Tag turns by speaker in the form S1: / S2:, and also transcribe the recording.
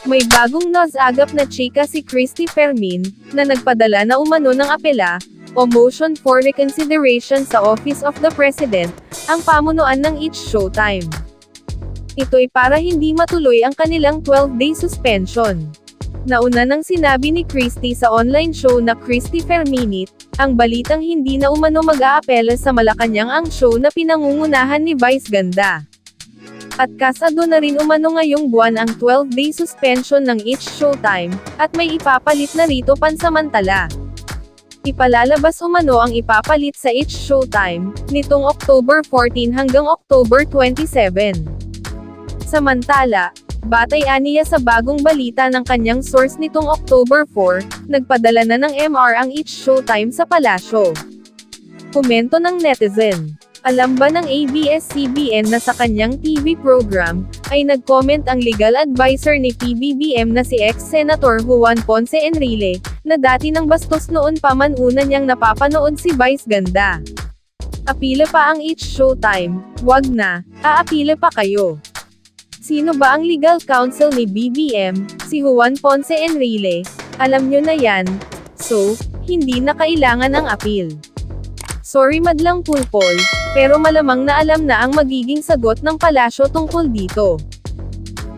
S1: May bagong nasagap na chika si Christy Fermin, na nagpadala na umano ng apela, o motion for reconsideration sa Office of the President, ang pamunuan ng It's Showtime. Ito'y para hindi matuloy ang kanilang 12-day suspension. Nauna nang sinabi ni Christy sa online show na Christy Ferminit, ang balitang hindi na umano mag-aapela sa Malacanang ang show na pinangungunahan ni Vice Ganda. At kasado na rin umano ngayong buwan ang 12-day suspension ng It's Showtime, at may ipapalit na rito pansamantala. Ipalalabas umano ang ipapalit sa It's Showtime, nitong October 14 hanggang October 27. Samantala, batay aniya sa bagong balita ng kanyang source nitong October 4, nagpadala na ng MR ang It's Showtime sa palasyo. Komento ng netizen. Alam ba ng ABS-CBN na sa kanyang TV program, ay nag-comment ang legal advisor ni PBBM na si ex-Senator Juan Ponce Enrile, na dati nang bastos noon pa man una niyang napapanood si Vice Ganda. Apila pa ang It's Showtime, wag na, aapila pa kayo. Sino ba ang legal counsel ni BBM? Si Juan Ponce Enrile. Alam nyo na yan. So, hindi na kailangan ang appeal. Sorry madlang pulpol, pero malamang na alam na ang magiging sagot ng palasyo tungkol dito.